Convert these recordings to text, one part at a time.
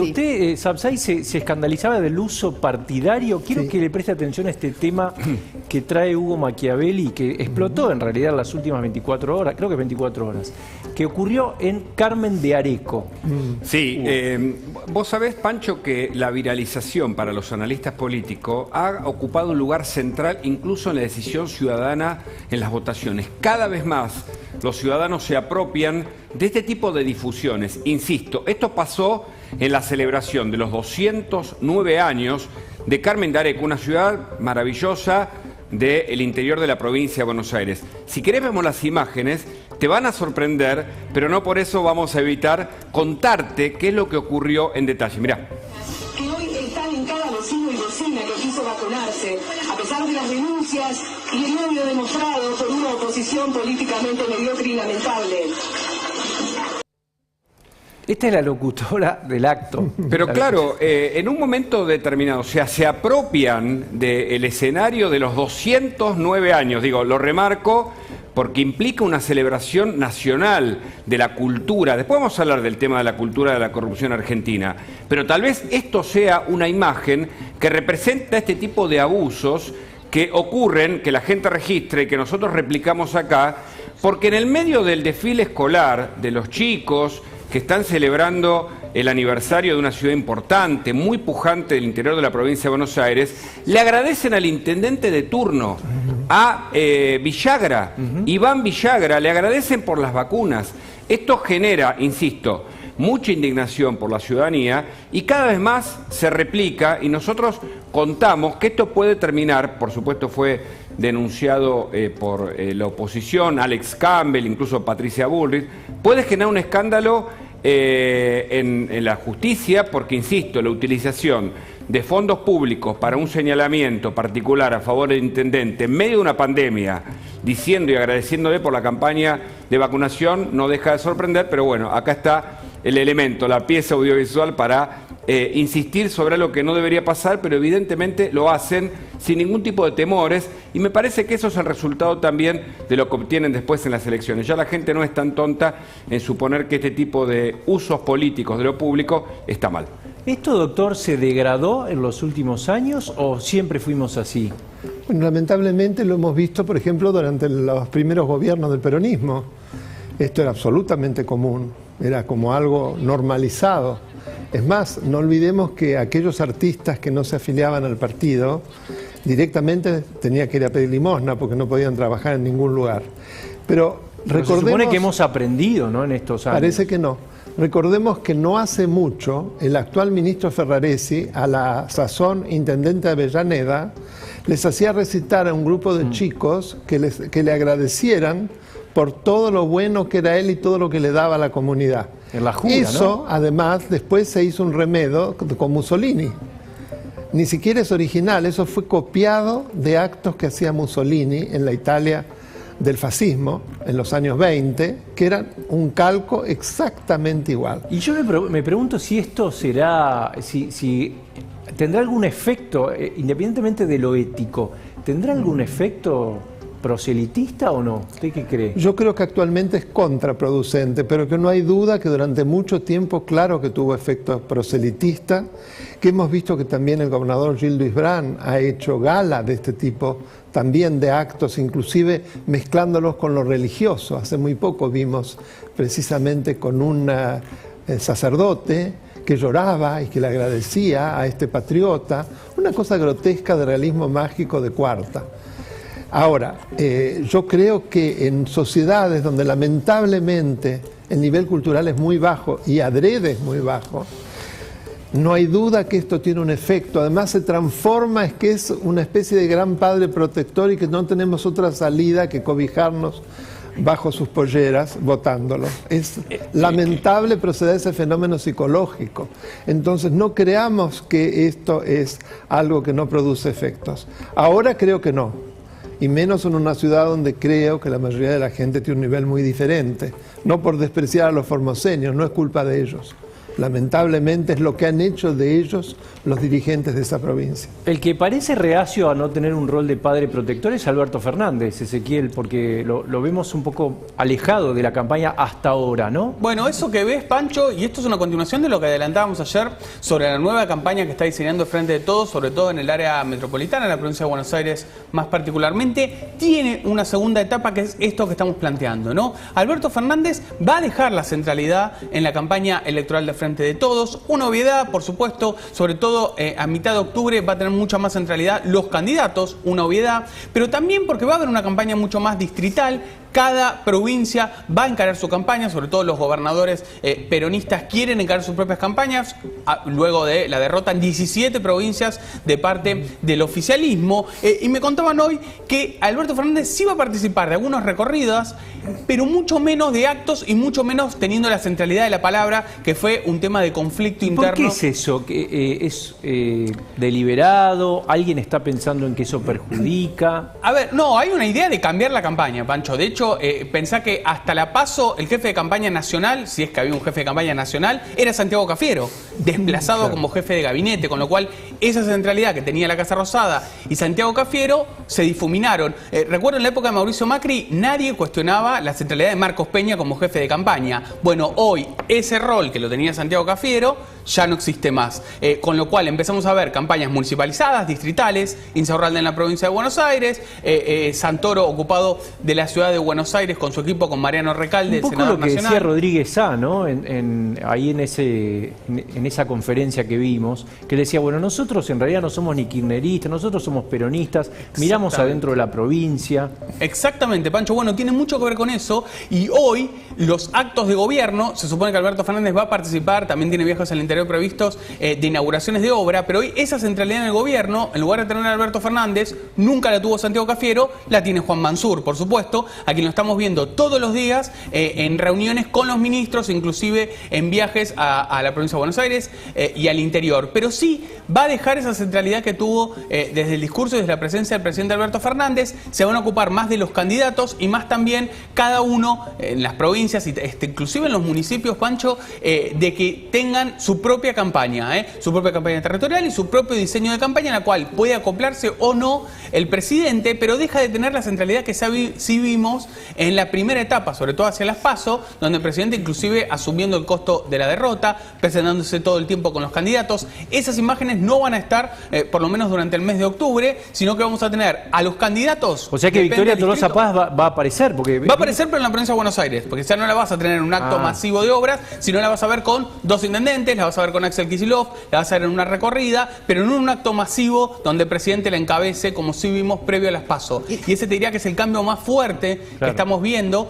Usted, Sapsay, se escandalizaba del uso partidario. Quiero que le preste atención a este tema que trae Hugo Machiavelli, que explotó en realidad en las últimas 24 horas, creo que 24 horas, que ocurrió en Carmen de Areco. Sí, vos sabés, Pancho, que la viralización para los analistas políticos ha ocupado un lugar central incluso en la decisión ciudadana en las votaciones. Cada vez más los ciudadanos se apropian de este tipo de difusiones. Insisto, esto pasó en la celebración de los 209 años de Carmen de Areco, una ciudad maravillosa del interior de la provincia de Buenos Aires. Si querés vemos las imágenes, te van a sorprender, pero no por eso vamos a evitar contarte qué es lo que ocurrió en detalle. Mirá. Que hoy están en cada vecino y vecina que quiso vacunarse, a pesar de las denuncias y el odio demostrado por una oposición políticamente mediocre y lamentable. Esta es la locutora del acto. Pero claro, en un momento determinado, o sea, se apropian del escenario de los 209 años. Digo, lo remarco porque implica una celebración nacional de la cultura. Después vamos a hablar del tema de la cultura de la corrupción argentina. Pero tal vez esto sea una imagen que representa este tipo de abusos que ocurren, que la gente registre y que nosotros replicamos acá, porque en el medio del desfile escolar de los chicos que están celebrando el aniversario de una ciudad importante, muy pujante del interior de la provincia de Buenos Aires, le agradecen al intendente de turno, a Villagra, Iván Villagra, le agradecen por las vacunas. Esto genera, insisto, mucha indignación por la ciudadanía y cada vez más se replica y nosotros contamos que esto puede terminar, por supuesto fue denunciado por la oposición, Alex Campbell, incluso Patricia Bullrich, puede generar un escándalo en la justicia porque, insisto, la utilización de fondos públicos para un señalamiento particular a favor del intendente en medio de una pandemia, diciendo y agradeciéndole por la campaña de vacunación, no deja de sorprender, pero bueno, acá está el elemento, la pieza audiovisual para insistir sobre algo que no debería pasar, pero evidentemente lo hacen sin ningún tipo de temores y me parece que eso es el resultado también de lo que obtienen después en las elecciones. Ya la gente no es tan tonta en suponer que este tipo de usos políticos de lo público está mal. ¿Esto, doctor, se degradó en los últimos años o siempre fuimos así? Bueno, lamentablemente lo hemos visto, por ejemplo, durante los primeros gobiernos del peronismo. Esto era absolutamente común, era como algo normalizado. Es más, no olvidemos que aquellos artistas que no se afiliaban al partido directamente tenían que ir a pedir limosna porque no podían trabajar en ningún lugar. Pero recordemos, se supone que hemos aprendido, ¿no?, en estos años. Parece que no. Recordemos que no hace mucho el actual ministro Ferraresi, a la sazón intendente de Avellaneda, les hacía recitar a un grupo de chicos que le agradecieran por todo lo bueno que era él y todo lo que le daba a la comunidad. En la jura, eso, ¿no? Además, después se hizo un remedo con Mussolini. Ni siquiera es original, eso fue copiado de actos que hacía Mussolini en la Italia del fascismo, en los años 20, que eran un calco exactamente igual. Y yo me pregunto si esto será, si tendrá algún efecto, independientemente de lo ético, ¿tendrá algún efecto proselitista o no? ¿Usted qué cree? Yo creo que actualmente es contraproducente, pero que no hay duda que durante mucho tiempo, claro que tuvo efectos proselitistas, que hemos visto que también el gobernador Gil Luis Brandt ha hecho gala de este tipo también de actos, inclusive mezclándolos con lo religioso. Hace muy poco vimos precisamente con un sacerdote que lloraba y que le agradecía a este patriota, una cosa grotesca de realismo mágico de cuarta. Ahora, yo creo que en sociedades donde lamentablemente el nivel cultural es muy bajo y adrede es muy bajo, no hay duda que esto tiene un efecto. Además se transforma, es que es una especie de gran padre protector y que no tenemos otra salida que cobijarnos bajo sus polleras votándolo. Es lamentable proceder a ese fenómeno psicológico. Entonces no creamos que esto es algo que no produce efectos. Ahora creo que no. Y menos en una ciudad donde creo que la mayoría de la gente tiene un nivel muy diferente. No por despreciar a los formoseños, no es culpa de ellos. lamentablemente es lo que han hecho de ellos los dirigentes de esa provincia. El que parece reacio a no tener un rol de padre protector es Alberto Fernández, Ezequiel, porque lo vemos un poco alejado de la campaña hasta ahora, ¿no? Bueno, eso que ves, Pancho, y esto es una continuación de lo que adelantábamos ayer sobre la nueva campaña que está diseñando el Frente de Todos, sobre todo en el área metropolitana, en la provincia de Buenos Aires más particularmente, tiene una segunda etapa que es esto que estamos planteando, ¿no? Alberto Fernández va a dejar la centralidad en la campaña electoral del Frente de Todos. Una obviedad, por supuesto, sobre todo a mitad de octubre va a tener mucha más centralidad los candidatos, una obviedad, pero también porque va a haber una campaña mucho más distrital. Cada provincia va a encarar su campaña, sobre todo los gobernadores peronistas quieren encarar sus propias campañas, luego de la derrota en 17 provincias de parte del oficialismo. Y me contaban hoy que Alberto Fernández sí va a participar de algunas recorridas, pero mucho menos de actos y mucho menos teniendo la centralidad de la palabra, que fue un tema de conflicto interno. ¿Por qué es eso? ¿Es deliberado? ¿Alguien está pensando en que eso perjudica? A ver, no, hay una idea de cambiar la campaña, Pancho. De hecho, pensá que hasta la PASO, el jefe de campaña nacional, si es que había un jefe de campaña nacional, era Santiago Cafiero, desplazado claro, como jefe de gabinete, con lo cual esa centralidad que tenía la Casa Rosada y Santiago Cafiero se difuminaron. Recuerdo en la época de Mauricio Macri, nadie cuestionaba la centralidad de Marcos Peña como jefe de campaña. Bueno, hoy ese rol que lo tenía Santiago Cafiero ya no existe más. Con lo cual empezamos a ver campañas municipalizadas, distritales, Insaurralde en la provincia de Buenos Aires, Santoro ocupado de la ciudad de Buenos Aires con su equipo, con Mariano Recalde, un poco senador lo que nacional. Decía Rodríguez Sá, ¿no? Ahí en esa conferencia que vimos, que decía, bueno, nosotros en realidad no somos ni kirchneristas, nosotros somos peronistas, miramos adentro de la provincia. Exactamente, Pancho, bueno, tiene mucho que ver con eso, y hoy los actos de gobierno, se supone que Alberto Fernández va a participar, también tiene viajes al interior previstos de inauguraciones de obra, pero hoy esa centralidad en el gobierno, en lugar de tener a Alberto Fernández, nunca la tuvo Santiago Cafiero, la tiene Juan Mansur, por supuesto, a quien lo estamos viendo todos los días en reuniones con los ministros, inclusive en viajes a la provincia de Buenos Aires y al interior. Pero sí va a dejar esa centralidad que tuvo desde el discurso y desde la presencia del presidente Alberto Fernández. Se van a ocupar más de los candidatos y más también cada uno en las provincias y inclusive en los municipios, Pancho, de que tengan su propia campaña territorial y su propio diseño de campaña en la cual puede acoplarse o no el presidente, pero deja de tener la centralidad que sí vimos en la primera etapa, sobre todo hacia las PASO, donde el presidente inclusive asumiendo el costo de la derrota, presentándose todo el tiempo con los candidatos. Esas imágenes no van a estar, por lo menos durante el mes de octubre, sino que vamos a tener a los candidatos. O sea que Victoria Tolosa Paz va a aparecer. Va a aparecer, pero en la provincia de Buenos Aires, porque ya no la vas a tener en un acto masivo de obras, sino la vas a ver con dos intendentes, la vas a ver con Axel Kicillof, la vas a ver en una recorrida, pero no en un acto masivo donde el presidente la encabece, como sí vimos previo a las PASO. Y ese te diría que es el cambio más fuerte que estamos viendo.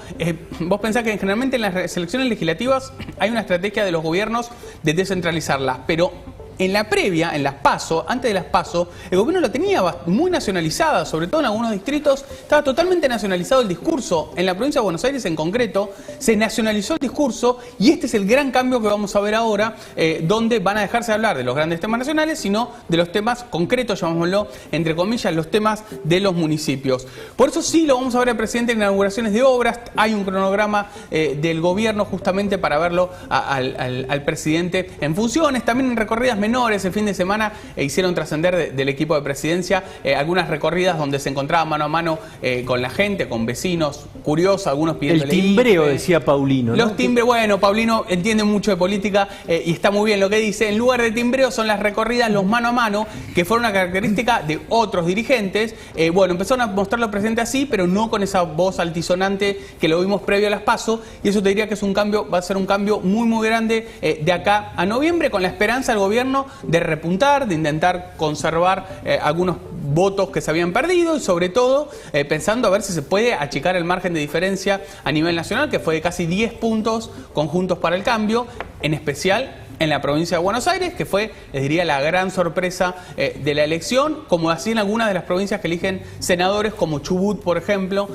Vos pensás que generalmente en las elecciones legislativas hay una estrategia de los gobiernos de descentralizarlas, pero en la previa, en las PASO, antes de las PASO, el gobierno la tenía muy nacionalizada, sobre todo en algunos distritos, estaba totalmente nacionalizado el discurso. En la provincia de Buenos Aires en concreto, se nacionalizó el discurso y este es el gran cambio que vamos a ver ahora, donde van a dejarse de hablar de los grandes temas nacionales, sino de los temas concretos, llamémoslo, entre comillas, los temas de los municipios. Por eso sí lo vamos a ver al presidente en inauguraciones de obras, hay un cronograma del gobierno justamente para verlo al presidente en funciones, también en recorridas menores. El fin de semana hicieron trascender del equipo de presidencia algunas recorridas donde se encontraba mano a mano con la gente, con vecinos curiosos, algunos pidiendo el timbreo, decía Paulino, ¿no? Los timbres, bueno, Paulino entiende mucho de política y está muy bien lo que dice. En lugar de timbreo son las recorridas, los mano a mano, que fueron una característica de otros dirigentes. Bueno, empezaron a mostrarlo al presidente así, pero no con esa voz altisonante que lo vimos previo a las PASO, y eso te diría que es un cambio, va a ser un cambio muy muy grande de acá a noviembre, con la esperanza del gobierno de repuntar, de intentar conservar algunos votos que se habían perdido y sobre todo pensando a ver si se puede achicar el margen de diferencia a nivel nacional, que fue de casi 10 puntos conjuntos para el cambio, en especial en la provincia de Buenos Aires, que fue, les diría, la gran sorpresa de la elección, como así en algunas de las provincias que eligen senadores, como Chubut, por ejemplo,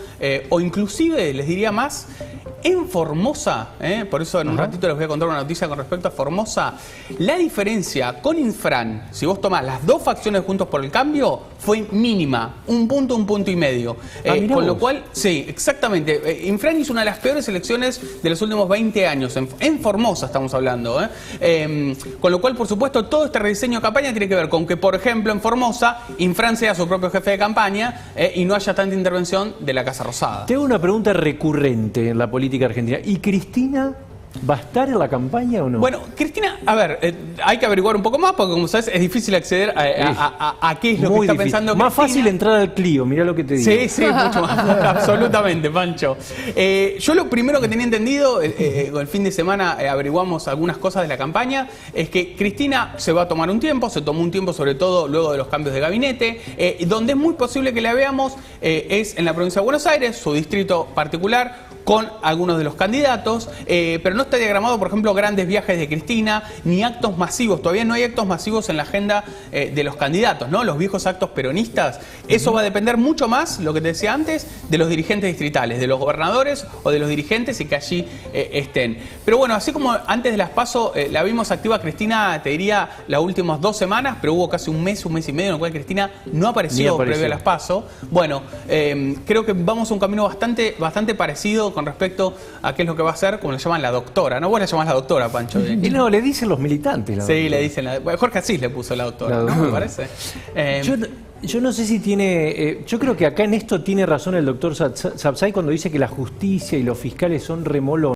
o inclusive, les diría más, en Formosa, por eso en un ratito les voy a contar una noticia con respecto a Formosa, la diferencia con Infran, si vos tomás las dos facciones Juntos por el Cambio, fue mínima, un punto y medio. Con lo cual, sí, exactamente. Infran hizo una de las peores elecciones de los últimos 20 años, en Formosa estamos hablando. Con lo cual, por supuesto, todo este rediseño de campaña tiene que ver con que, por ejemplo, en Formosa, Infran sea su propio jefe de campaña y no haya tanta intervención de la Casa Rosada. Tengo una pregunta recurrente en la política argentina. ¿Y Cristina va a estar en la campaña o no? Bueno, Cristina, a ver, hay que averiguar un poco más porque, como sabes, es difícil acceder a qué es lo que está pensando Cristina. Más fácil entrar al Clio, mirá lo que te digo. Sí, sí, mucho más. Absolutamente, Pancho. Yo lo primero que tenía entendido, el fin de semana averiguamos algunas cosas de la campaña, es que Cristina se va a tomar un tiempo, se tomó un tiempo sobre todo luego de los cambios de gabinete, donde es muy posible que la veamos es en la provincia de Buenos Aires, su distrito particular, con algunos de los candidatos, pero no está diagramado, por ejemplo, grandes viajes de Cristina, ni actos masivos. Todavía no hay actos masivos en la agenda de los candidatos, ¿no? Los viejos actos peronistas. Eso va a depender mucho más, lo que te decía antes, de los dirigentes distritales, de los gobernadores o de los dirigentes y que allí estén. Pero bueno, así como antes de las PASO la vimos activa Cristina, te diría, las últimas 2 semanas, pero hubo casi un mes y medio en el cual Cristina no apareció previo a las PASO. Bueno, creo que vamos a un camino bastante parecido con respecto a qué es lo que va a hacer, como le llaman la doctora, ¿no? Vos la llamás la doctora, Pancho. Y no, le dicen los militantes. Sí, le dicen bueno, Jorge Asís le puso la doctora, ¿no? Me parece. Yo no sé si tiene... yo creo que acá en esto tiene razón el doctor Sapsay cuando dice que la justicia y los fiscales son remolones.